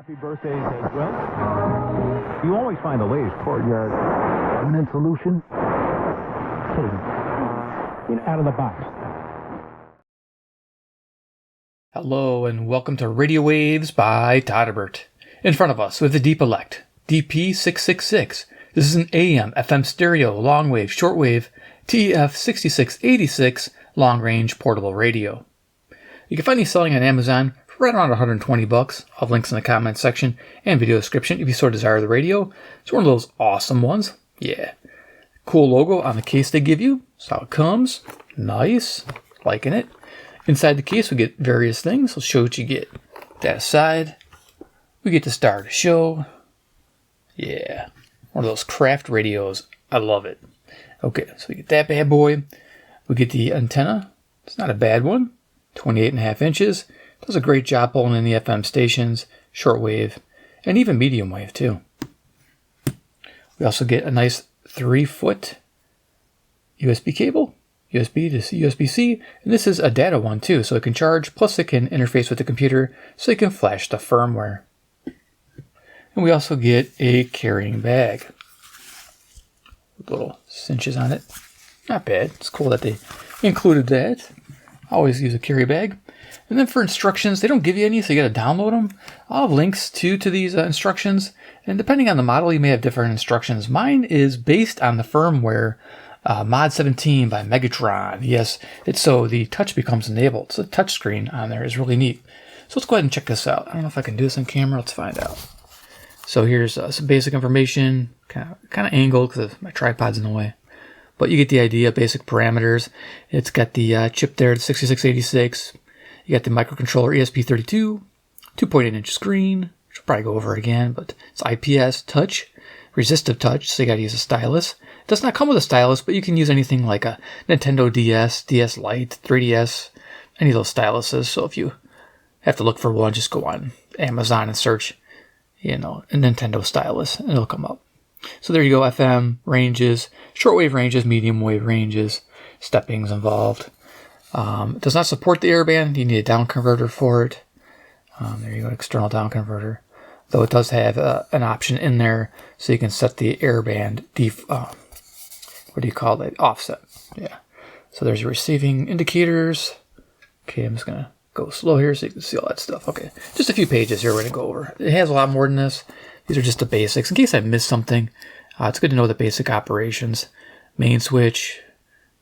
Happy birthdays as well. You always find the latest courtyard permanent solution. Out of the box. Hello and welcome to Radio Waves by todderbert. In front of us with the DEEPELEC DP-666. This is an AM, FM stereo, long wave, shortwave, TEF6686 long range portable radio. You can find these selling on Amazon for right around 120 bucks. I'll have links in the comments section and video description if you so desire the radio. It's one of those awesome ones. Yeah. Cool logo on the case they give you. That's how it comes. Nice. Liking it. Inside the case we get various things. I'll show what you get. That aside, we get to start a show. Yeah. One of those craft radios. I love it. Okay, so we get that bad boy. We get the antenna. It's not a bad one. 28.5 inches. Does a great job pulling in the FM stations, shortwave, and even medium wave too. We also get a nice 3-foot USB cable, USB to USB-C, and this is a data one too, so it can charge, plus it can interface with the computer, so you can flash the firmware. And we also get a carrying bag with little cinches on it. Not bad. It's cool that they included that. I always use a carry bag. And then for instructions, they don't give you any, so you got to download them. I'll have links to these instructions, and depending on the model, you may have different instructions. Mine is based on the firmware Mod 17 by Megatron. Yes, it's so the touch becomes enabled. So the touch screen on there is really neat. So let's go ahead and check this out. I don't know if I can do this on camera. Let's find out. So here's some basic information, kind of angled because my tripod's in the way. But you get the idea, basic parameters. It's got the chip there, the 6686. You got the microcontroller ESP32, 2.8-inch screen, which I'll probably go over again, but it's IPS touch, resistive touch, so you got to use a stylus. It does not come with a stylus, but you can use anything like a Nintendo DS, DS Lite, 3DS, any of those styluses. So if you have to look for one, just go on Amazon and search, a Nintendo stylus, and it'll come up. So there you go, FM ranges, shortwave ranges, medium wave ranges, steppings involved. It does not support the airband. You need a down converter for it. There you go, external down converter. Though it does have an option in there so you can set the airband offset. Yeah. So there's your receiving indicators. Okay, I'm just going to go slow here so you can see all that stuff. Okay, just a few pages here we're going to go over. It has a lot more than this. These are just the basics. In case I missed something, it's good to know the basic operations. Main switch,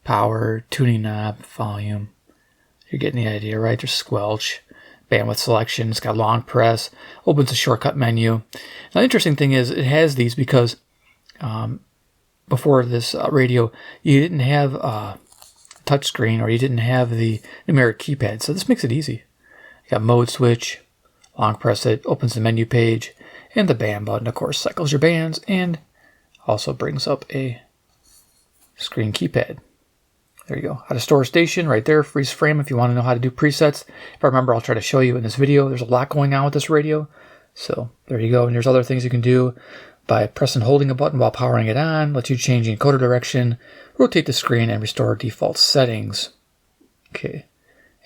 power, tuning knob, volume. You're getting the idea, right? There's squelch, bandwidth selection. It's got long press, opens a shortcut menu. Now, the interesting thing is it has these because before this radio, you didn't have a touch screen or you didn't have the numeric keypad. So this makes it easy. You got mode switch, long press it, opens the menu page, and the band button, of course, cycles your bands and also brings up a screen keypad. There you go. How to store a station right there, freeze frame if you want to know how to do presets. If I remember, I'll try to show you in this video. There's a lot going on with this radio. So there you go. And there's other things you can do by pressing and holding a button while powering it on. Lets you change the encoder direction, rotate the screen, and restore default settings. Okay.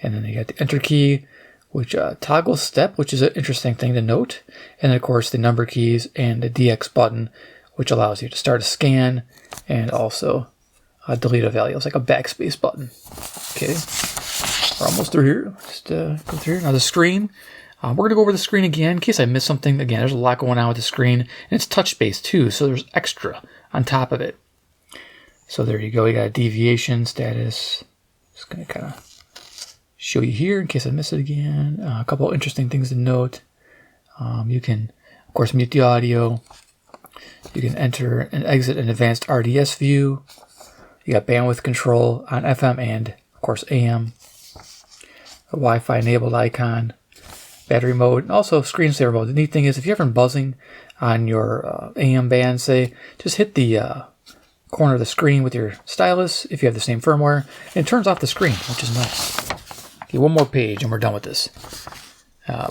And then you got the enter key, which toggles step, which is an interesting thing to note. And then, of course, the number keys and the DX button, which allows you to start a scan and also delete a value. It's like a backspace button. Okay, we're almost through here. Just go through here. Now the screen. We're going to go over the screen again in case I missed something. Again, there's a lot going on with the screen. And it's touch-based too, so there's extra on top of it. So there you go. You got a deviation status. Just going to kind of show you here in case I miss it again. A couple of interesting things to note. You can, of course, mute the audio. You can enter and exit an advanced RDS view. You got bandwidth control on FM and, of course, AM. A Wi-Fi enabled icon. Battery mode, and also screensaver mode. The neat thing is if you're having buzzing on your AM band, say, just hit the corner of the screen with your stylus if you have the same firmware, and it turns off the screen, which is nice. Okay, one more page and we're done with this.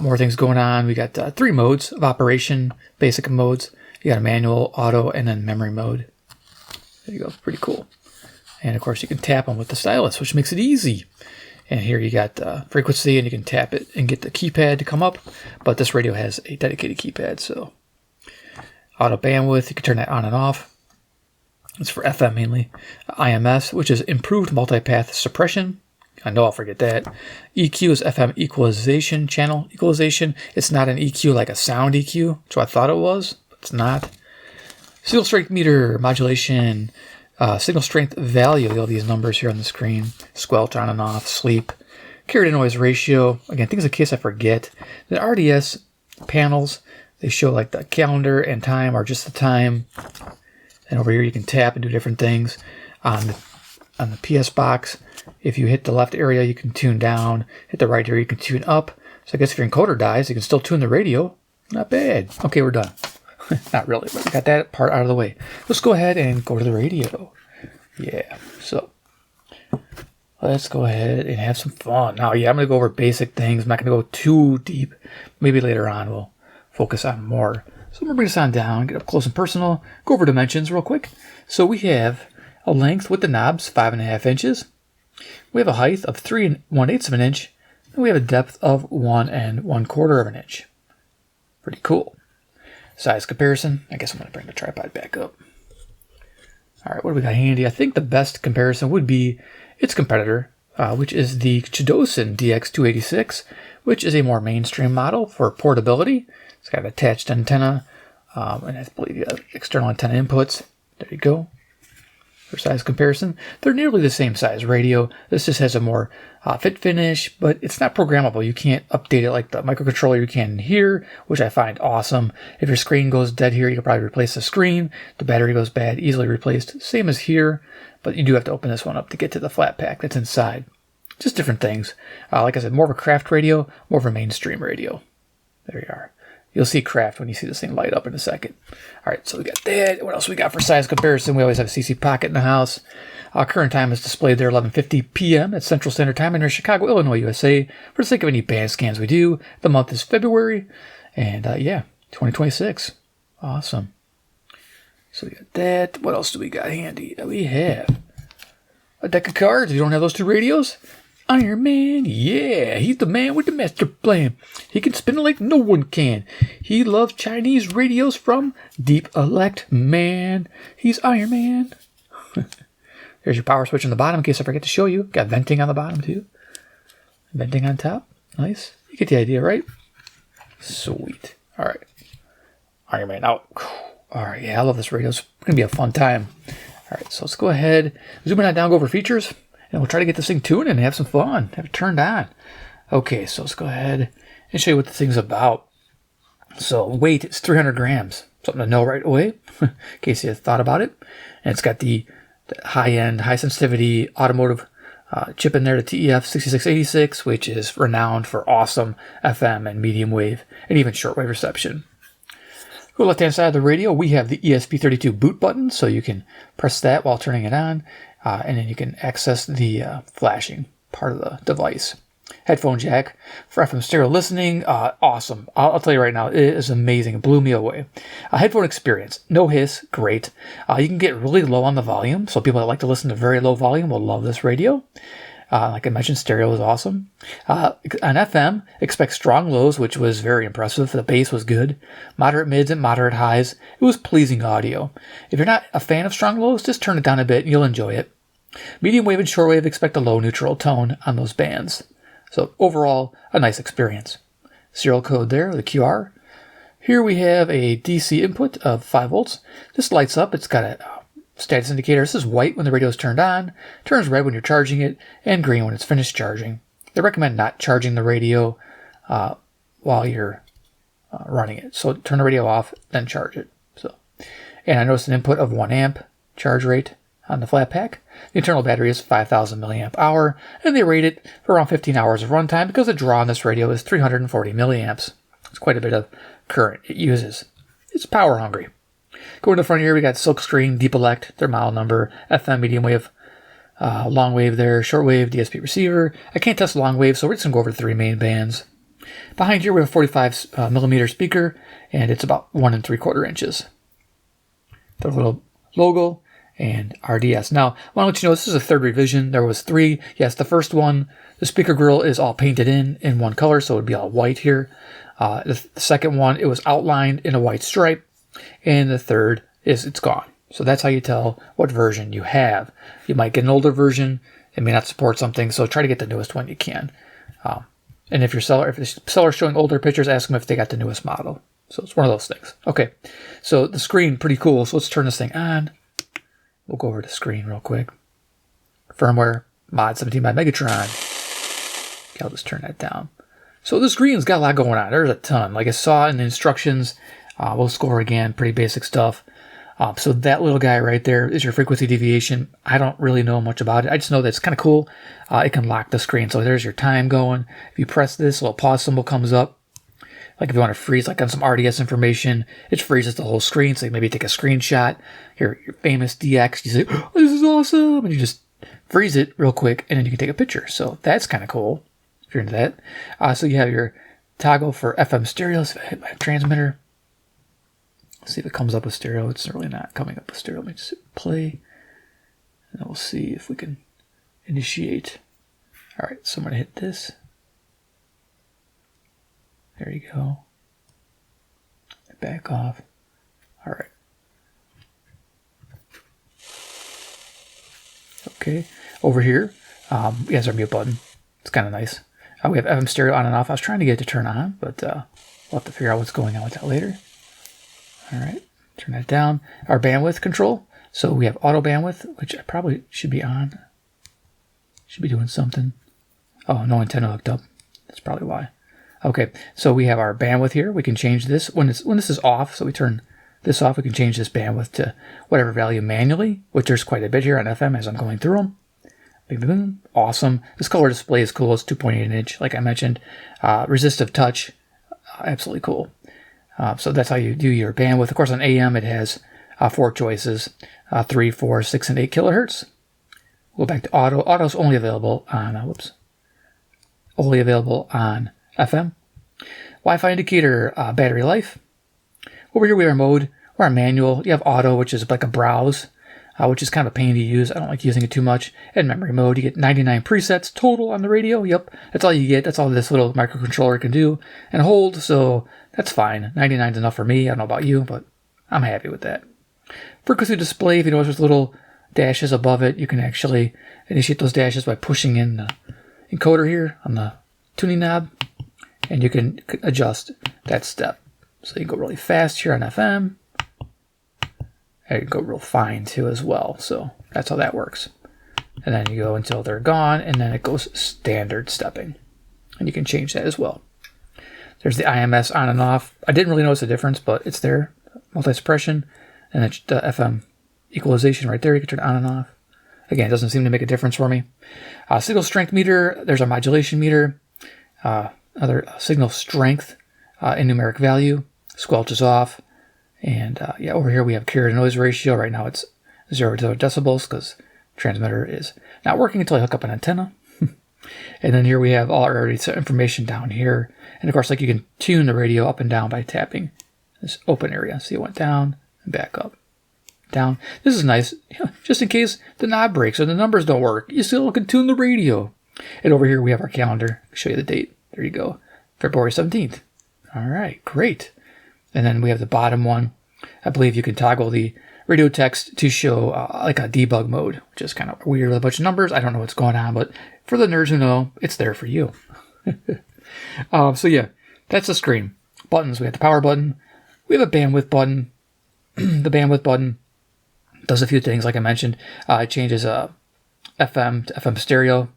More things going on. We got 3 modes of operation, basic modes. You got a manual, auto, and then memory mode. There you go, pretty cool. And of course you can tap them with the stylus, which makes it easy. And here you got frequency, and you can tap it and get the keypad to come up. But this radio has a dedicated keypad, so auto bandwidth, you can turn that on and off. It's for FM mainly. IMS, which is improved multipath suppression. I know I'll forget that. EQ is FM equalization, channel equalization. It's not an EQ like a sound EQ, which I thought it was, but it's not. Signal strength meter, modulation, signal strength value, all these numbers here on the screen. Squelch on and off, sleep. Carrier to noise ratio, again, things in case I forget. The RDS panels, they show like the calendar and time or just the time. And over here you can tap and do different things. On the PS box, if you hit the left area, you can tune down. Hit the right area, you can tune up. So I guess if your encoder dies, you can still tune the radio. Not bad. Okay, we're done. Not really, but we got that part out of the way. Let's go ahead and go to the radio. Yeah, so let's go ahead and have some fun. Now, yeah, I'm going to go over basic things. I'm not going to go too deep. Maybe later on we'll focus on more. So I'm going to bring this on down, get up close and personal, go over dimensions real quick. So we have a length with the knobs, 5.5 inches. We have a height of 3 1/8 of an inch. And we have a depth of 1 1/4 of an inch. Pretty cool. Size comparison. I guess I'm going to bring the tripod back up. All right, what do we got handy? I think the best comparison would be its competitor, which is the Chidosin DX286, which is a more mainstream model for portability. It's got an attached antenna, and I believe you have external antenna inputs. There you go. For size comparison, they're nearly the same size radio. This just has a more fit finish, but it's not programmable. You can't update it like the microcontroller you can here, which I find awesome. If your screen goes dead here, you can probably replace the screen. The battery goes bad, easily replaced. Same as here, but you do have to open this one up to get to the flat pack that's inside. Just different things. Like I said, more of a craft radio, more of a mainstream radio. There you are. You'll see craft when you see this thing light up in a second. All right, so we got that. What else we got for size comparison? We always have a CC Pocket in the house. Current time is displayed there, 11:50 p.m. at Central Standard Time in Chicago, Illinois, USA. For the sake of any band scans we do, the month is February. And yeah, 2026. Awesome. So we got that. What else do we got handy? We have a deck of cards. If you don't have those two radios, Iron Man, yeah, he's the man with the master plan. He can spin it like no one can. He loves Chinese radios from DEEPELEC, man. He's Iron Man. There's your power switch on the bottom in case I forget to show you. Got venting on the bottom too. Venting on top. Nice. You get the idea, right? Sweet. All right. Iron Man out. All right, yeah, I love this radio. It's going to be a fun time. All right, so let's go ahead, zoom it down, go over features. And we'll try to get this thing tuned and have some fun. Have it turned on. Okay, so let's go ahead and show you what this thing's about. So weight is 300 grams. Something to know right away, in case you thought about it. And it's got the high-end, high-sensitivity automotive chip in there, the TEF6686, which is renowned for awesome FM and medium wave and even shortwave reception. Go left-hand side of the radio, we have the ESP32 boot button, so you can press that while turning it on. And then you can access the flashing part of the device. Headphone jack for FM stereo listening. Awesome. I'll tell you right now, it is amazing. It blew me away. Headphone experience. No hiss. Great. You can get really low on the volume. So people that like to listen to very low volume will love this radio. Like I mentioned, stereo is awesome. On FM, expect strong lows, which was very impressive. The bass was good. Moderate mids and moderate highs. It was pleasing audio. If you're not a fan of strong lows, just turn it down a bit and you'll enjoy it. Medium wave and shortwave, expect a low neutral tone on those bands. So overall, a nice experience. Serial code there, the QR. Here we have a DC input of 5 volts. This lights up. It's got a status indicator. This is white when the radio is turned on, turns red when you're charging it, and green when it's finished charging. They recommend not charging the radio while you're running it. So turn the radio off, then charge it. And I noticed an input of 1 amp charge rate on the flat pack. The internal battery is 5,000 milliamp hour, and they rate it for around 15 hours of runtime because the draw on this radio is 340 milliamps. It's quite a bit of current it uses. It's power hungry. Going to the front here, we got silkscreen, DEEPELEC, their model number, FM, medium wave, long wave there, short wave, DSP receiver. I can't test long wave, so we're just going to go over the 3 main bands. Behind here, we have a 45 millimeter speaker, and it's about 1 3/4 inches. The little logo and RDS. Now, I want to let you know this is a third revision. There was 3. Yes, the first one, the speaker grill is all painted in one color, so it would be all white here. The second one, it was outlined in a white stripe, and the third is it's gone. So that's how you tell what version you have. You might get an older version. It may not support something, so try to get the newest one you can. And if the seller's showing older pictures, ask them if they got the newest model. So it's one of those things. Okay, so the screen, pretty cool. So let's turn this thing on. We'll go over to screen real quick. Firmware, mod 17 by Megatron. Okay, I'll just turn that down. So the screen's got a lot going on. There's a ton. Like I saw in the instructions, we'll score again, pretty basic stuff. So that little guy right there is your frequency deviation. I don't really know much about it. I just know that it's kind of cool. It can lock the screen. So there's your time going. If you press this, a little pause symbol comes up. Like if you want to freeze, like on some RDS information, it freezes the whole screen. So you maybe take a screenshot, your famous DX, you say, oh, this is awesome. And you just freeze it real quick and then you can take a picture. So that's kind of cool if you're into that. So you have your toggle for FM stereo. So if I hit my transmitter, see if it comes up with stereo. It's really not coming up with stereo. Let me just hit play. And we'll see if we can initiate. All right, so I'm going to hit this. There you go. Back off. All right. Okay. Over here, we have our mute button. It's kind of nice. We have FM stereo on and off. I was trying to get it to turn on, but we'll have to figure out what's going on with that later. All right, turn that down. Our bandwidth control. So we have auto bandwidth, which I probably should be on. Should be doing something. Oh, no antenna hooked up. That's probably why. Okay, so we have our bandwidth here. We can change this when this is off. So we turn this off. We can change this bandwidth to whatever value manually, which there's quite a bit here on FM as I'm going through them. Boom, boom, boom. Awesome. This color display is cool. It's 2.8 inch, like I mentioned. Resistive touch, absolutely cool. So that's how you do your bandwidth. Of course, on AM, it has 4 choices, 3, 4, 6, and 8 kilohertz. We'll go back to auto. Auto's only available on, only available on FM. Wi-Fi indicator, battery life. Over here we have our mode. We're on manual. You have auto, which is like a browse, which is kind of a pain to use. I don't like using it too much. And memory mode, you get 99 presets total on the radio. Yep, that's all you get. That's all this little microcontroller can do. And hold, so that's fine. 99 is enough for me. I don't know about you, but I'm happy with that. Frequency display, if you notice there's little dashes above it, you can actually initiate those dashes by pushing in the encoder here on the tuning knob, and you can adjust that step. So you can go really fast here on FM, and you can go real fine too as well. So that's how that works. And then you go until they're gone, and then it goes standard stepping. And you can change that as well. There's the IMS on and off. I didn't really notice a difference, but it's there. Multi-suppression, and then the FM equalization right there. You can turn on and off. Again, it doesn't seem to make a difference for me. Signal strength meter. There's our modulation meter. Other signal strength in numeric value. Squelch is off. And yeah, over here we have carrier to noise ratio. Right now it's 0 to 0 decibels because transmitter is not working until I hook up an antenna. And then here we have all our information down here. And of course, like you can tune the radio up and down by tapping this open area. See, it went down and back up, down. This is nice, just in case the knob breaks or the numbers don't work. You still can tune the radio. And over here we have our calendar. I'll show you the date. There you go, February 17th. All right, great. And then we have the bottom one. I believe you can toggle the radio text to show like a debug mode, which is kind of weird with a bunch of numbers. I don't know what's going on, but for the nerds who know, it's there for you. So yeah, that's the screen. Buttons, we have the power button. We have a bandwidth button. The bandwidth button does a few things, like I mentioned. It changes FM to FM stereo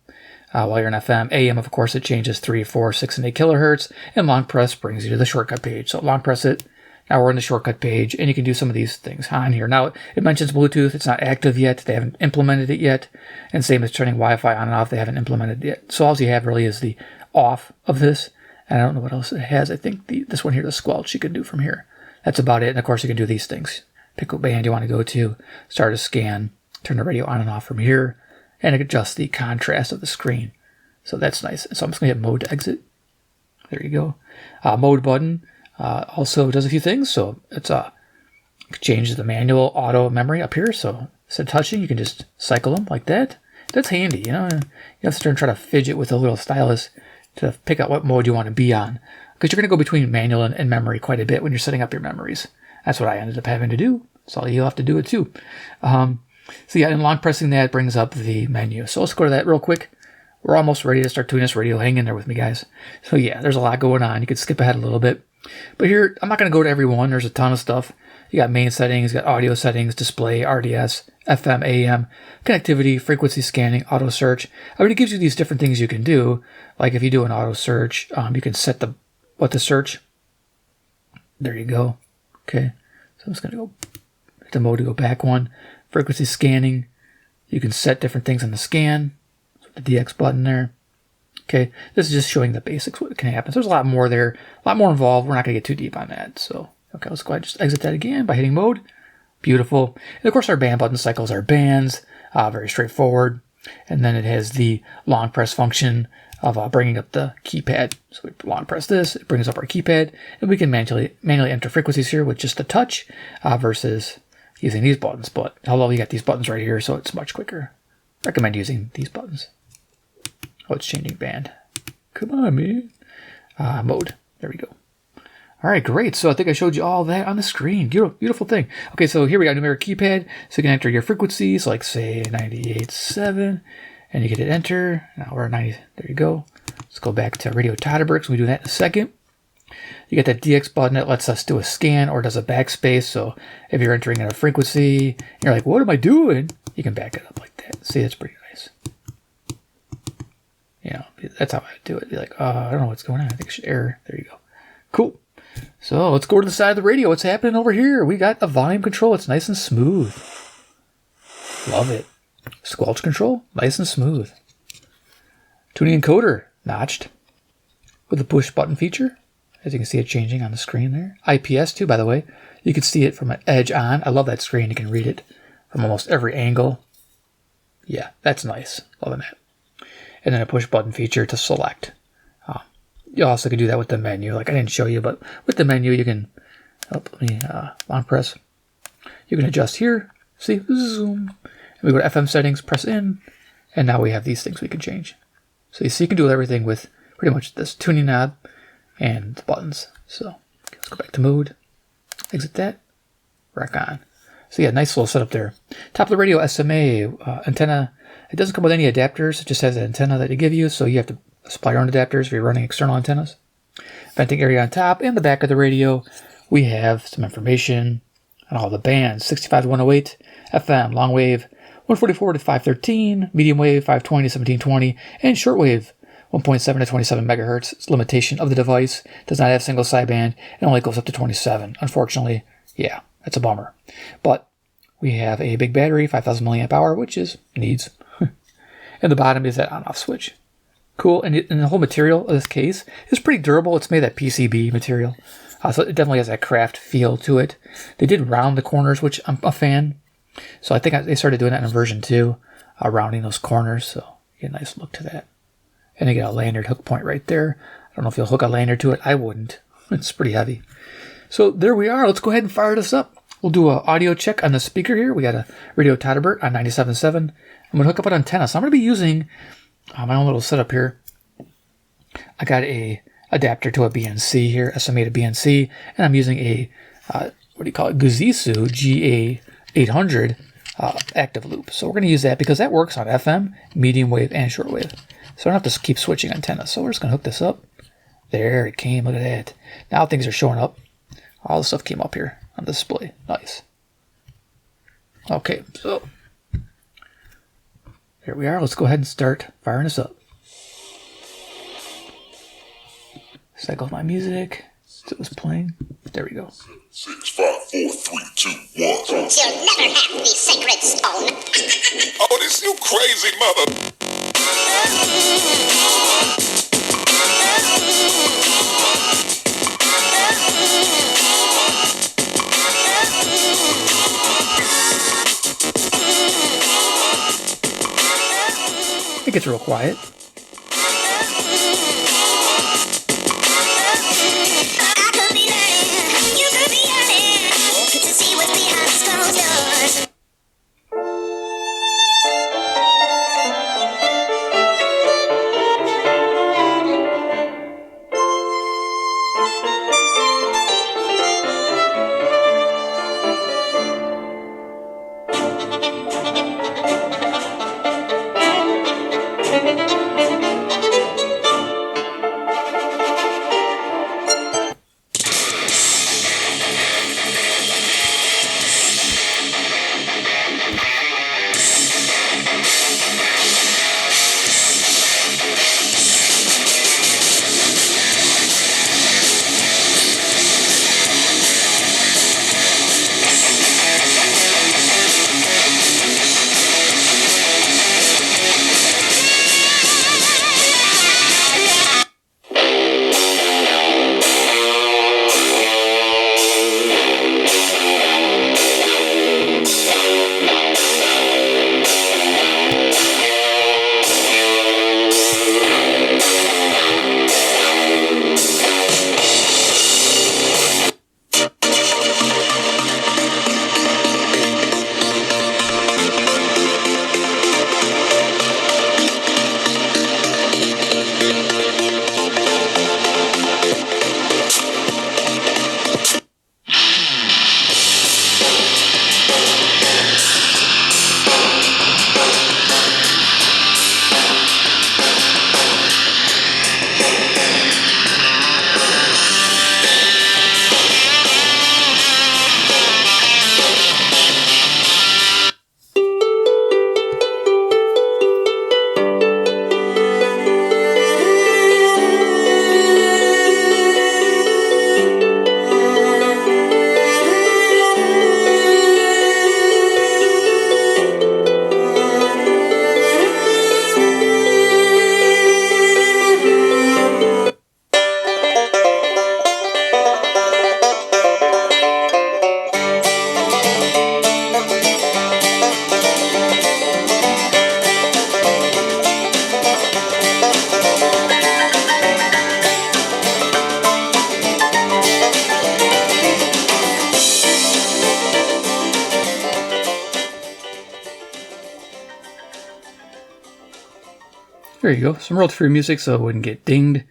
while you're in FM. AM, of course, it changes 3, 4, 6, and 8 kilohertz. And long press brings you to the shortcut page. So long press it. Now we're in the shortcut page, and you can do some of these things on here. Now, it mentions Bluetooth. It's not active yet. They haven't implemented it yet. And same as turning Wi-Fi on and off. They haven't implemented it yet. So all you have really is the off of this. And I don't know what else it has. I think this one here, the squelch, you can do from here. That's about it. And of course, you can do these things. Pick what band you want to go to, start a scan, turn the radio on and off from here, and adjust the contrast of the screen. So that's nice. So I'm just going to hit mode to exit. There you go. Mode button also does a few things. So it's changes the manual auto memory up here. So instead of touching, you can just cycle them like that. That's handy, you know. You have to start and try to fidget with a little stylus to pick out what mode you want to be on, because you're going to go between manual and memory quite a bit when you're setting up your memories. That's what I ended up having to do. So you'll have to do it too. So yeah, and long pressing that brings up the menu. So let's go to that real quick. We're almost ready to start tuning this radio. Hang in there with me, guys. So yeah, there's a lot going on. You could skip ahead a little bit. But here, I'm not going to go to every one. There's a ton of stuff. You got main settings, you got audio settings, display, RDS, FM, AM, connectivity, frequency scanning, auto search. I mean, it gives you these different things you can do. Like if you do an auto search, you can set what to search. There you go. Okay. So I'm just going to go hit the mode to go back one. Frequency scanning. You can set different things on the scan. So the DX button there. Okay. This is just showing the basics, what can happen. So there's a lot more there, a lot more involved. We're not going to get too deep on that. So, okay, let's go ahead and just exit that again by hitting mode. Beautiful. And of course, our band button cycles are bands. Very straightforward. And then it has the long press function of bringing up the keypad. So we long press this, it brings up our keypad, and we can manually enter frequencies here with just a touch versus using these buttons. But although you got these buttons right here, so it's much quicker. Recommend using these buttons. Oh, it's changing band. Come on, man. Mode. There we go. All right, great. So I think I showed you all that on the screen. Beautiful thing. Okay, so here we got numeric keypad. So you can enter your frequencies, like say 98.7, and you can hit enter. Now we're at 90. There you go. Let's go back to radio todderbert. We do that in a second. You get that DX button that lets us do a scan or does a backspace. So if you're entering in a frequency, and you're like, what am I doing? You can back it up like that. See, that's pretty nice. You know, that's how I do it. Be like, I don't know what's going on. I think I should error. There you go. Cool. So let's go to the side of the radio. What's happening over here? We got a volume control. It's nice and smooth. Love it. Squelch control, nice and smooth. Tuning encoder, notched. With the push button feature. As you can see it changing on the screen there. IPS too, by the way. You can see it from an edge on. I love that screen. You can read it from almost every angle. Yeah, that's nice. Loving that. And then a push button feature to select. You also can do that with the menu. Like I didn't show you, but with the menu you can, let me long press. You can adjust here. See, zoom. And we go to FM settings, press in, and now we have these things we can change. So you see you can do everything with pretty much this tuning knob and the buttons. So let's go back to mode, exit that, rock on. So yeah, nice little setup there. Top of the radio, SMA antenna. It doesn't come with any adapters. It just has an antenna that they give you, so you have to supply your own adapters if you're running external antennas. Venting area on top and the back of the radio. We have some information on all the bands. 65 to 108, FM, long wave, 144 to 513, medium wave, 520 to 1720, and shortwave, 1.7 to 27 megahertz. It's limitation of the device. Does not have single sideband. It only goes up to 27. Unfortunately, yeah, that's a bummer. But we have a big battery, 5,000 milliamp hour, which is needs. And the bottom is that on-off switch. Cool, and the whole material of this case is pretty durable. It's made of PCB material, so it definitely has that craft feel to it. They did round the corners, which I'm a fan. So I think they started doing that in version 2, rounding those corners. So you get a nice look to that. And you get a lanyard hook point right there. I don't know if you'll hook a lanyard to it. I wouldn't. It's pretty heavy. So there we are. Let's go ahead and fire this up. We'll do an audio check on the speaker here. We got a radio todderbert on 97.7. I'm going to hook up an antenna. So I'm going to be using my own little setup here. I got a adapter to a BNC here, SMA to BNC, and I'm using a, Guzisu GA800 active loop. So we're going to use that because that works on FM, medium wave, and shortwave. So I don't have to keep switching antennas. So we're just going to hook this up. There it came. Look at that. Now things are showing up. All the stuff came up here on the display. Nice. Okay, so there we are. Let's go ahead and start firing this up. Cycle my music. So it was playing. There we go. 6, 5, 4, 3, 2, 1. You'll never have the sacred stone. Oh, this you crazy mother. It gets real quiet. There you go. Some royalty-free music so it wouldn't get dinged.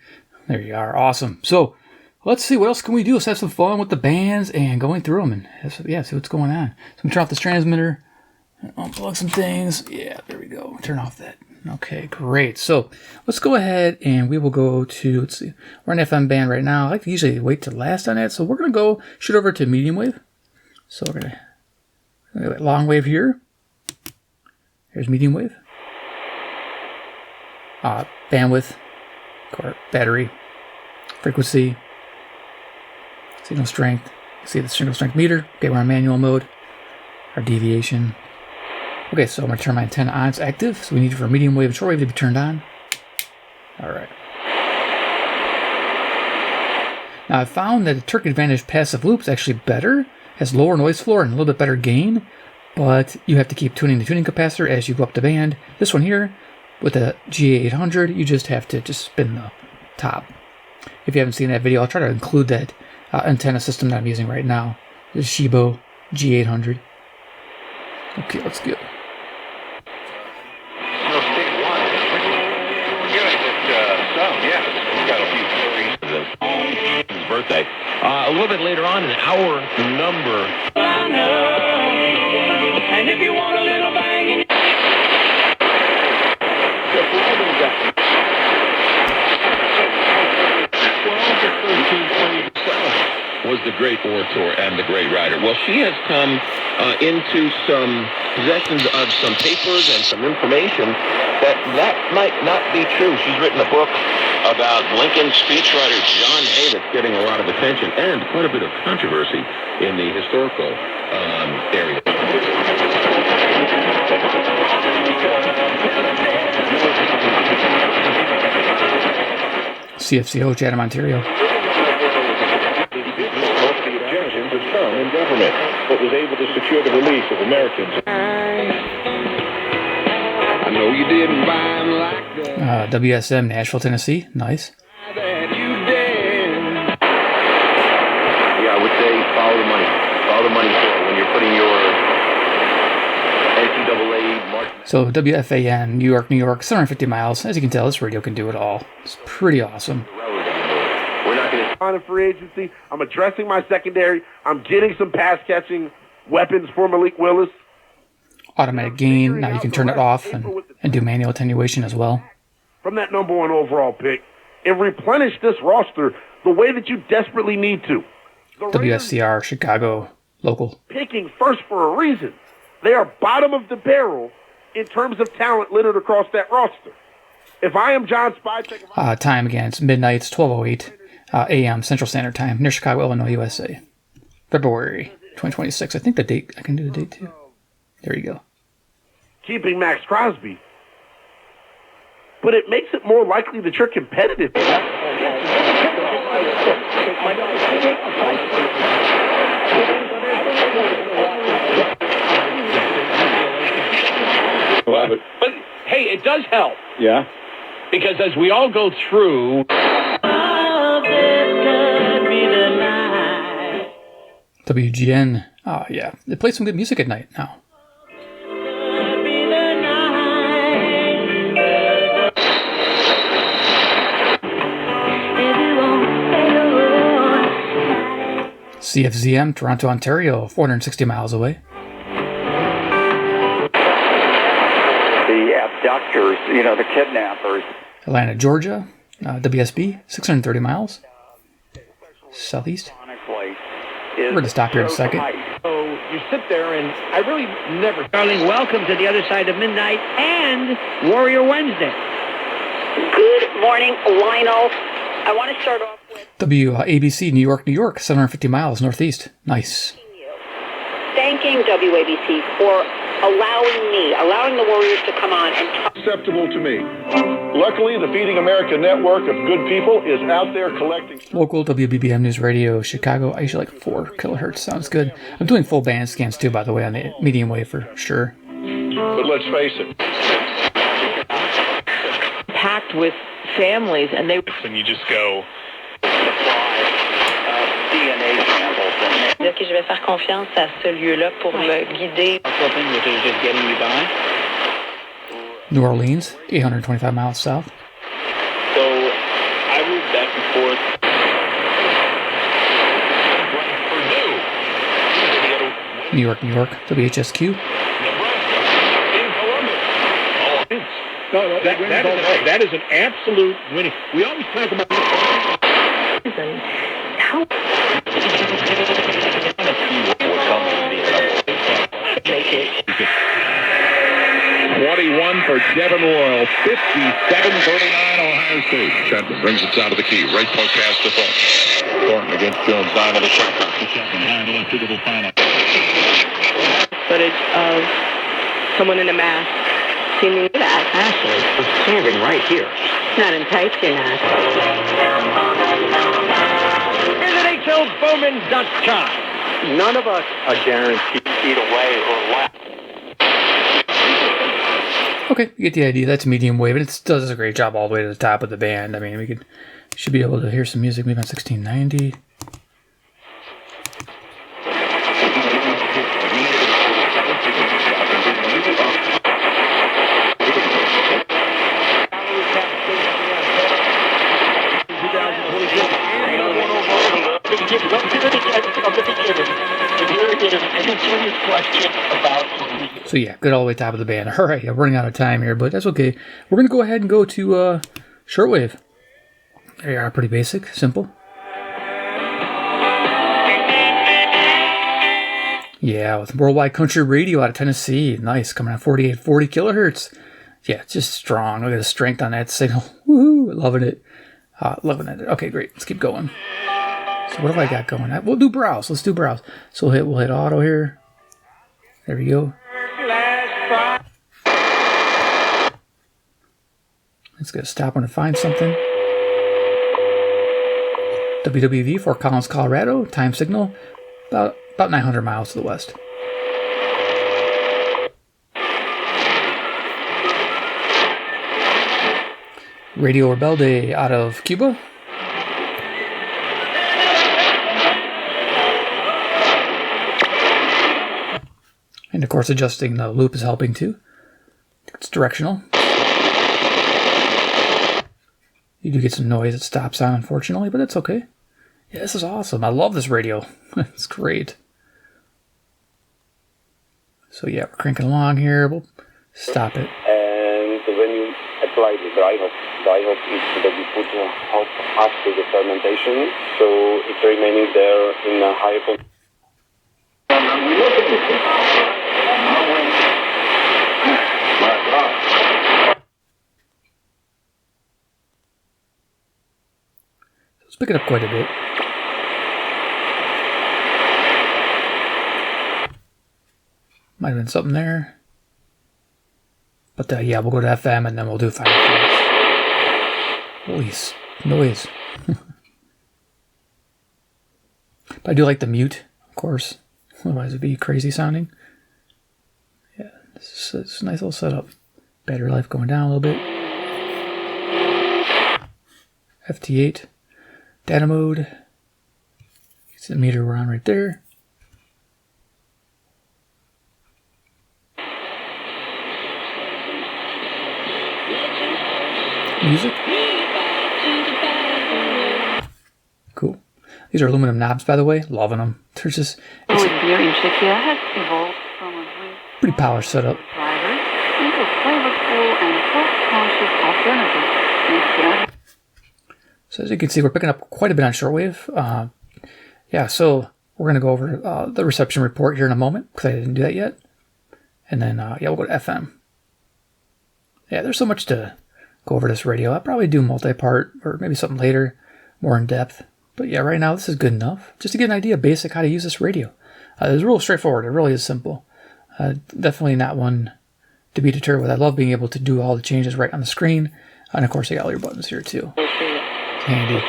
There you are. Awesome. So let's see. What else can we do? Let's have some fun with the bands and going through them. And yeah, see what's going on. So I'm going to turn off this transmitter. Unplug some things. Yeah, there we go. Turn off that. Okay, great. So let's go ahead and we will go to, let's see. We're on FM band right now. I like to usually wait to last on that. So we're going to go shoot over to medium wave. So we're going to long wave here. Here's medium wave. Bandwidth, battery, frequency, signal strength. See the signal strength meter. Okay, we're on manual mode. Our deviation. Okay, so I'm going to turn my antenna on. It's active, so we need for medium wave and short wave to be turned on. All right. Now I found that the Turk Advantage passive loop is actually better, has lower noise floor and a little bit better gain, but you have to keep tuning the tuning capacitor as you go up the band. This one here, with the GA800, you just have to spin the top. If you haven't seen that video, I'll try to include that antenna system that I'm using right now. This Shibo G800. Okay, let's go. His birthday. A little bit later on in hour number. And if you want a little bang. Was the great orator and the great writer. Well, she has come into some possessions of some papers and some information that might not be true. She's written a book about Lincoln speechwriter John Hay that's getting a lot of attention and quite a bit of controversy in the historical area. CFCO, Chatham, Ontario. In government, but was able to secure the release of Americans. I know you didn't buy them like that. WSM, Nashville, Tennessee. Nice. Yeah, I would say follow the money. Follow the money when you're putting your NCAA mark. So WFAN, New York, New York, 750 miles. As you can tell, this radio can do it all. It's pretty awesome. We're not going to on a free agency. I'm addressing my secondary. I'm getting some pass catching weapons for Malik Willis. Automatic gain. Now you can turn it off and do manual attenuation as well. From that number 1 overall pick and replenish this roster the way that you desperately need to. WSCR, Chicago, local. Picking first for a reason. They are bottom of the barrel in terms of talent littered across that roster. If I am John Spytek... Time again, it's midnight, it's 12:08 a.m. Central Standard Time, near Chicago, Illinois, USA. February 2026. I think the date, I can do the date too. There you go. Keeping Max Crosby. But it makes it more likely that you're competitive. But hey, it does help. Yeah. Because as we all go through... WGN. Oh, yeah. They play some good music at night now. CFZM, Toronto, Ontario, 460 miles away. The abductors, the kidnappers. Atlanta, Georgia, WSB, 630 miles. Southeast. We're going to stop here in a second. So you sit there and I really never... Darling, welcome to the other side of midnight and Warrior Wednesday. Good morning, Lionel. I want to start off with... WABC, New York, New York, 750 miles northeast. Nice. Thanking WABC for allowing the Warriors to come on and talk. Acceptable to me. Luckily, the Feeding America network of good people is out there collecting... Local WBBM News Radio, Chicago. I usually like 4 kilohertz. Sounds good. I'm doing full band scans too, by the way, on the medium wave for sure. But let's face it. Packed with families, and they... And you just go... DNA samples. Donc, je vais faire confiance à ce lieu-là pour me guider. New Orleans, 825 miles south. So I moved back and forth. New York, WHSQ. No, that is an absolute winning. We always talk about. How? 21 for Devin Royal, 57-39 Ohio State. Chapman brings it down to the key, right point past the phone. Thornton against Jones, down to the shotgun. Footage of someone in a mask seeming that. Ashley was standing right here. Not in tights, you're not. Here's an H.L. Bowman Dutch chime. None of us are guaranteed either way or left. Okay, you get the idea. That's medium wave, and it does a great job all the way to the top of the band. I mean, should be able to hear some music maybe on 1690. So yeah, good all the way top of the band. All right, I'm running out of time here, but that's okay. We're going to go ahead and go to Shortwave. There you are, pretty basic, simple. Yeah, with Worldwide Country Radio out of Tennessee. Nice, coming on 4840 kilohertz. Yeah, it's just strong. Look at the strength on that signal. Woohoo, loving it. Loving it. Okay, great. Let's keep going. So what have I got going? We'll do browse. Let's do browse. So we'll hit auto here. There we go. Let's get a stop when it finds something. WWV, Fort Collins, Colorado. Time signal about 900 miles to the west. Radio Rebelde out of Cuba. And of course, adjusting the loop is helping too. It's directional. You do get some noise at stop sign, unfortunately, but it's okay. Yeah, this is awesome. I love this radio. It's great. So yeah, we're cranking along here. We'll stop it. And when you apply the dry hop is that we put hop after the fermentation, so it's remaining there in a higher concentration. Let's pick it up quite a bit. Might have been something there. But yeah, we'll go to FM and then we'll do final thoughts. Holy noise. But I do like the mute, of course. Otherwise it'd be crazy sounding. Yeah, it's a nice little setup. Battery life going down a little bit. FT8. Data mode. It's the meter we're on right there. Music. Cool. These are aluminum knobs, by the way. Loving them. They're just pretty polished setup. So as you can see, we're picking up quite a bit on shortwave. Yeah, so we're going to go over the reception report here in a moment because I didn't do that yet. And then, yeah, we'll go to FM. Yeah, there's so much to go over this radio. I'll probably do multi-part or maybe something later, more in depth. But yeah, right now this is good enough. Just to get an idea of basic how to use this radio. It's real straightforward. It really is simple. Definitely not one to be deterred with. I love being able to do all the changes right on the screen. And of course, I got all your buttons here too. Handy.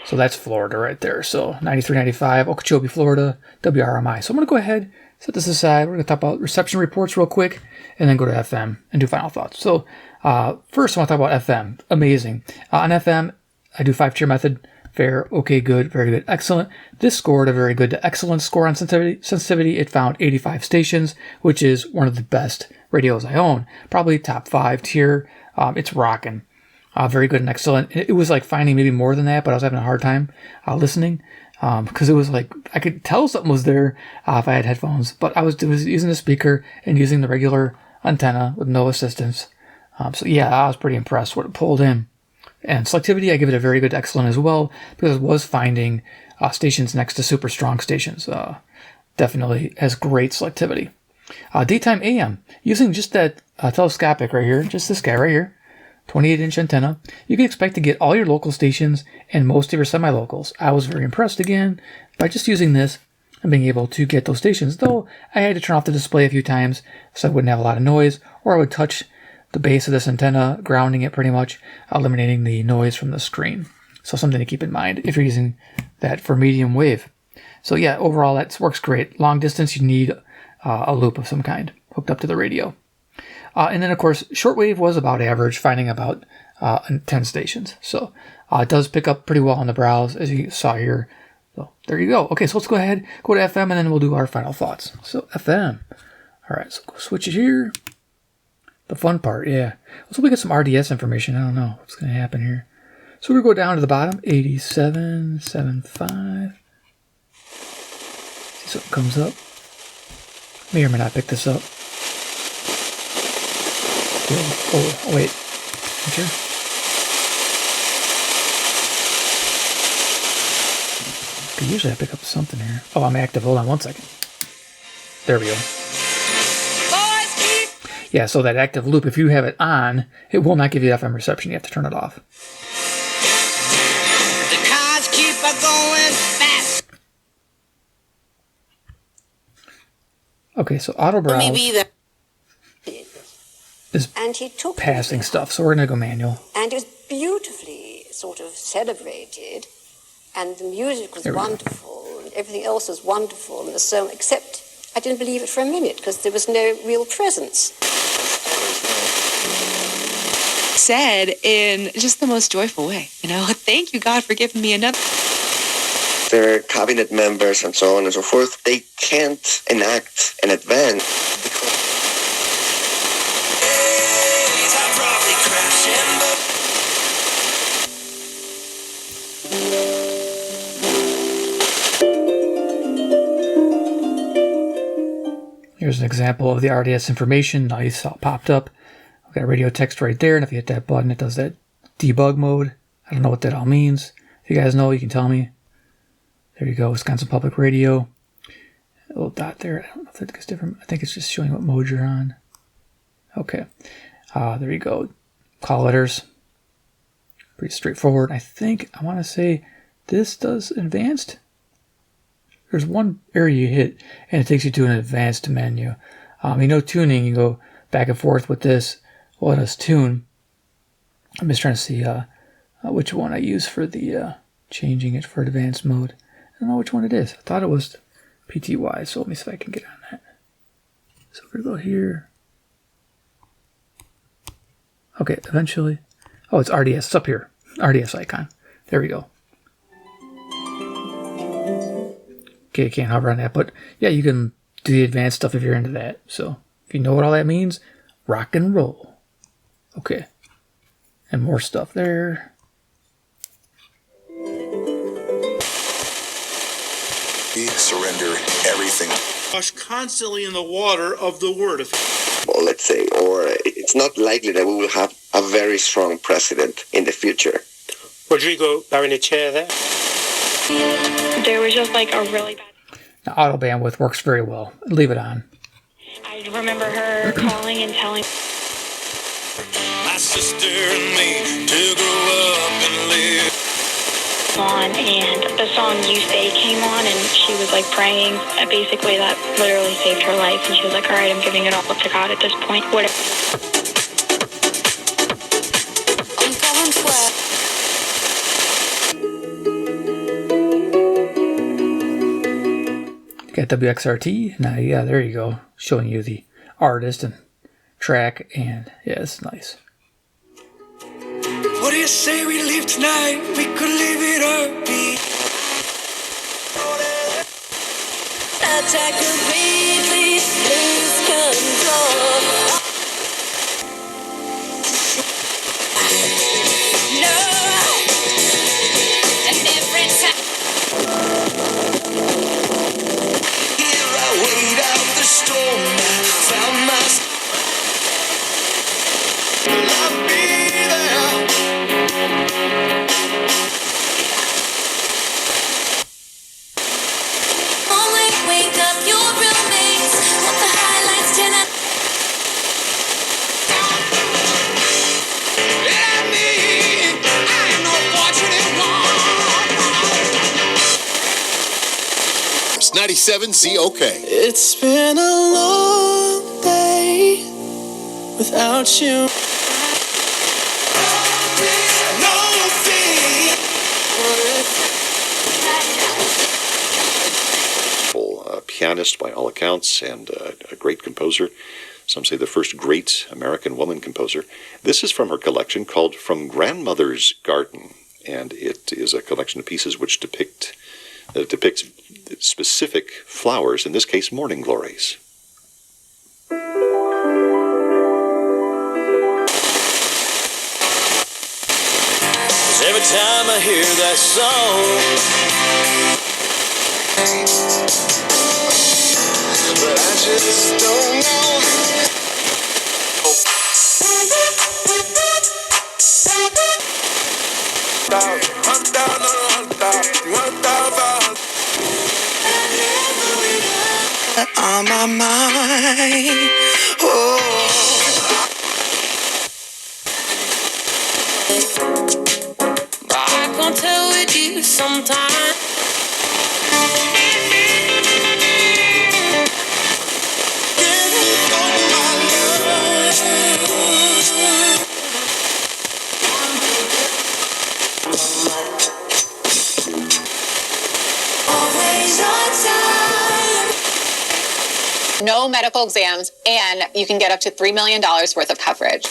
So that's Florida right there. So 9395, Okeechobee, Florida, WRMI. So I'm going to go ahead, set this aside. We're going to talk about reception reports real quick, and then go to FM and do final thoughts. So first I want to talk about FM. Amazing. On FM, I do 5-tier method. fair, okay, good, very good, excellent. This scored a very good to excellent score on sensitivity. It found 85 stations, which is one of the best radios I own. Probably top 5 tier. It's rocking. Very good and excellent. It was like finding maybe more than that, but I was having a hard time listening because it was like I could tell something was there if I had headphones, but I was using the speaker and using the regular antenna with no assistance. So yeah, I was pretty impressed what it pulled in. And selectivity, I give it a very good to excellent as well, because it was finding stations next to super strong stations. Definitely has great selectivity. Daytime AM, using just that telescopic right here, just this guy right here, 28-inch antenna, you can expect to get all your local stations and most of your semi-locals. I was very impressed again by just using this and being able to get those stations, though I had to turn off the display a few times so I wouldn't have a lot of noise, or I would touch the base of this antenna, grounding it pretty much, eliminating the noise from the screen. So something to keep in mind if you're using that for medium wave. So yeah, overall that works great. Long distance, you need a loop of some kind hooked up to the radio. And then of course, shortwave was about average, finding about 10 stations. So it does pick up pretty well on the browse, as you saw here. So there you go. Okay, so let's go ahead, go to FM, and then we'll do our final thoughts. So FM. All right, so go switch it here. The fun part, yeah. So we get some RDS information. I don't know what's going to happen here. So we're going to go down to the bottom, 87.75. See something comes up. May or may not pick this up. Oh wait. Okay. Okay, usually I pick up something here. Oh, I'm active. Hold on one second. There we go. Yeah, so that active loop, if you have it on, it will not give you FM reception. You have to turn it off. The cars keep going fast. Okay, so auto browse is passing stuff, so we're going to go manual. And it was beautifully sort of celebrated, and the music was wonderful, and everything else was wonderful, and the song, except I didn't believe it for a minute because there was no real presence. Said in just the most joyful way, you know, thank you God for giving me another. Their cabinet members and so on and so forth, they can't enact an event. Here's an example of the RDS information. Now you saw it popped up. We've got radio text right there, and if you hit that button, it does that debug mode. I don't know what that all means. If you guys know, you can tell me. There you go, Wisconsin Public Radio. A little dot there. I don't know if that gets different. I think it's just showing what mode you're on. Okay. There you go. Call letters. Pretty straightforward. I think, I want to say, this does advanced. There's one area you hit, and it takes you to an advanced menu. You know, tuning, you go back and forth with this. Well, it does tune. I'm just trying to see which one I use for the changing it for advanced mode. I don't know which one it is. I thought it was PTY, so let me see if I can get on that. So we're going to go here. Okay, eventually. Oh, it's RDS. It's up here. RDS icon. There we go. Okay, you can't hover on that, but yeah, you can do the advanced stuff if you're into that. So if you know what all that means, rock and roll. Okay, and more stuff there. We surrender everything. Wash constantly in the water of the word. Well, let's say, or it's not likely that we will have a very strong president in the future. Rodrigo, are in a chair there. There was just like a really bad... Now, auto bandwidth works very well. Leave it on. I remember her calling and telling... My sister and me to grow up and live. And the song You Say came on, and she was like praying. Basically, that literally saved her life. And she was like, all right, I'm giving it all up to God at this point. Whatever. Got WXRT. Now, yeah, there you go. Showing you the artist and track, and yeah, it's nice. What do you say we leave tonight? We could leave it upbeat. I completely lose control. No, and every time. Here I wait out the storm. Found myself. Will I be there? Only wake up your roommates. Want the highlights tonight. And me, I am no fortunate one. It's 97 ZOK. It's been a long day without you. Pianist by all accounts and a great composer. Some say the first great American woman composer. This is from her collection called From Grandmother's Garden, and it is a collection of pieces which depicts specific flowers, in this case morning glories. Every time I hear that song, but I just don't know. On my mind, oh. I can't tell with you sometimes. No medical exams, and you can get up to $3 million worth of coverage.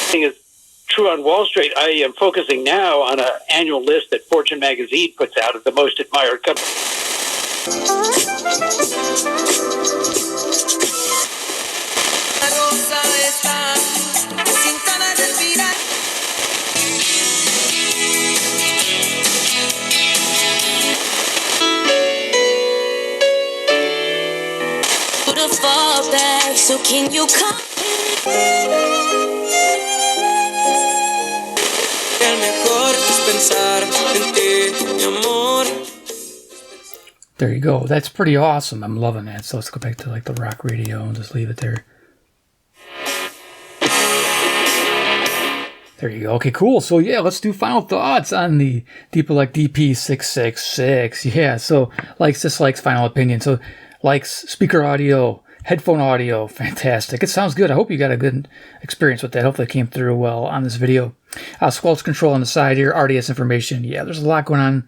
Thing is true on Wall Street. I am focusing now on an annual list that Fortune magazine puts out of the most admired companies. Fall back, so can you come? There you go. That's pretty awesome. I'm loving that. So let's go back to like the rock radio and just leave it there. There you go. Okay, cool. So yeah, let's do final thoughts on the DEEPELEC DP-666. Yeah, so likes, dislikes, final opinion. So likes, speaker audio, headphone audio, fantastic. It sounds good. I hope you got a good experience with that. Hopefully it came through well on this video. Squelch Control on the side here, RDS information. Yeah, there's a lot going on.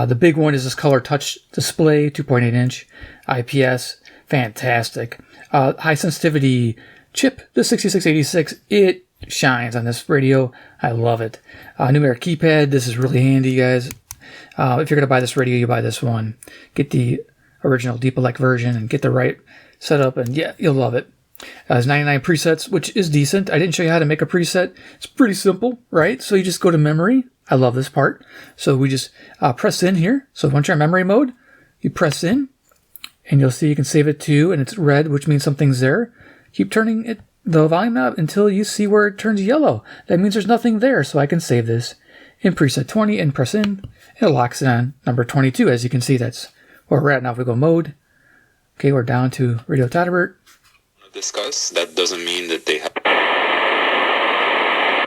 The big one is this color touch display, 2.8 inch IPS, fantastic. High sensitivity chip, the 6686, it shines on this radio. I love it. Numeric Keypad, this is really handy, guys. If you're going to buy this radio, you buy this one. Get the original DEEPELEC version and get the right setup, and yeah, you'll love it. There's 99 presets, which is decent. I didn't show you how to make a preset. It's pretty simple, right? So you just go to memory. I love this part. So we just press in here. So once you're in memory mode, you press in, and you'll see you can save it to, and it's red, which means something's there. Keep turning it, the volume knob, until you see where it turns yellow. That means there's nothing there, so I can save this in preset 20 and press in. It locks it on number 22. As you can see, that's where we're at now. If we go mode, okay, we're down to Radio Todderbert. Discuss, that doesn't mean that they have.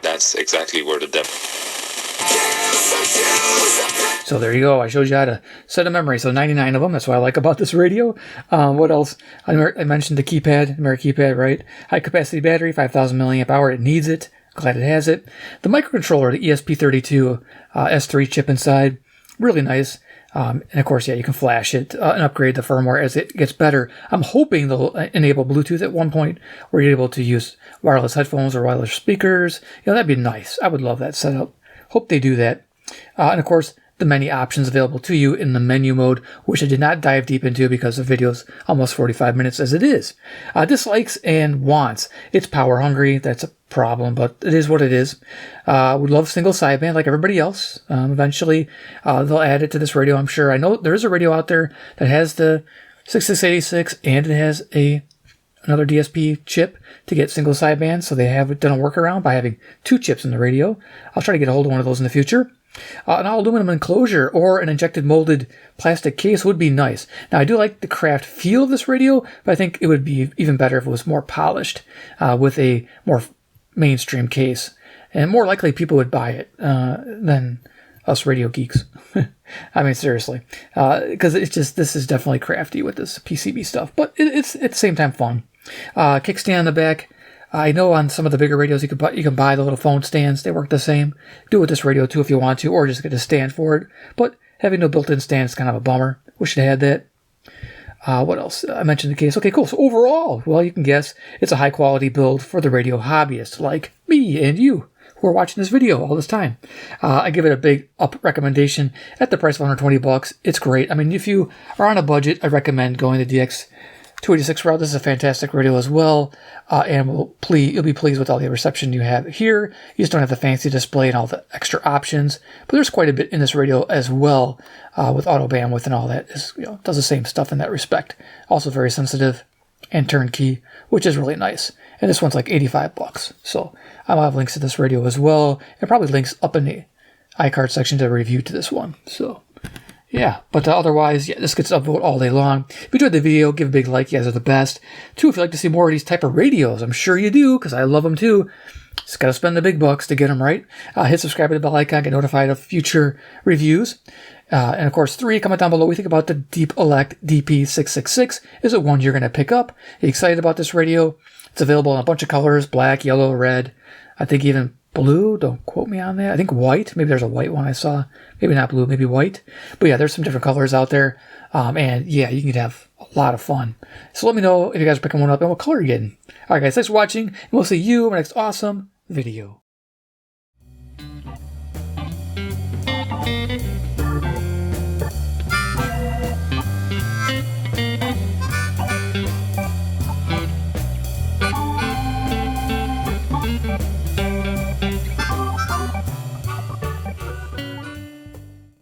That's exactly where the depth. So there you go. I showed you how to set a memory. So 99 of them. That's what I like about this radio. What else? I mentioned the keypad, Numeric Keypad, right? High capacity battery, 5,000 milliamp hour. It needs it. Glad it has it. The microcontroller, the ESP32 S3 chip inside, really nice. And of course, yeah, you can flash it and upgrade the firmware as it gets better. I'm hoping they'll enable Bluetooth at one point where you're able to use wireless headphones or wireless speakers. That'd be nice. I would love that setup. Hope they do that. And of course, the many options available to you in the menu mode, which I did not dive deep into because the video's almost 45 minutes as it is. Dislikes and wants. It's power hungry. That's a problem, but it is what it is. Would love single sideband like everybody else. Eventually, they'll add it to this radio, I'm sure. I know there is a radio out there that has the 6686 and it has another DSP chip to get single sideband, so they have done a workaround by having 2 chips in the radio. I'll try to get a hold of one of those in the future. An aluminum enclosure or an injected molded plastic case would be nice. Now, I do like the craft feel of this radio, but I think it would be even better if it was more polished with a more mainstream case. And more likely people would buy it than us radio geeks. I mean, seriously. Because it's just, this is definitely crafty with this PCB stuff. But it's at the same time fun. Kickstand on the back. I know on some of the bigger radios you can buy the little phone stands. They work the same. Do it with this radio too if you want to, or just get a stand for it. But having no built-in stand is kind of a bummer. Wish it had that. What else? I mentioned the case. Okay, cool. So overall, well, you can guess it's a high-quality build for the radio hobbyist like me and you who are watching this video all this time. I give it a big up recommendation at the price of $120. It's great. I mean, if you are on a budget, I recommend going the DX286 route. This is a fantastic radio as well, and you'll be pleased with all the reception you have here. You just don't have the fancy display and all the extra options, but there's quite a bit in this radio as well, with auto bandwidth and all that. Does the same stuff in that respect. Also very sensitive and turnkey, which is really nice. And this one's like $85. So I'll have links to this radio as well, and probably links up in the iCard section to review to this one. So yeah, but otherwise, yeah, this gets upvote all day long. If you enjoyed the video, give a big like. You guys are the best. 2, if you'd like to see more of these type of radios, I'm sure you do, because I love them too. Just got to spend the big bucks to get them right. Hit subscribe to the bell icon, get notified of future reviews. And of course, 3, comment down below what you think about the DEEPELEC DP-666. Is it one you're going to pick up? Are you excited about this radio? It's available in a bunch of colors, black, yellow, red. I think even blue. Don't quote me on that. I think white. Maybe there's a white one I saw. Maybe not blue, maybe white. But yeah, there's some different colors out there. And yeah, you can have a lot of fun. So let me know if you guys are picking one up and what color you're getting. All right, guys, thanks for watching. And we'll see you in my next awesome video.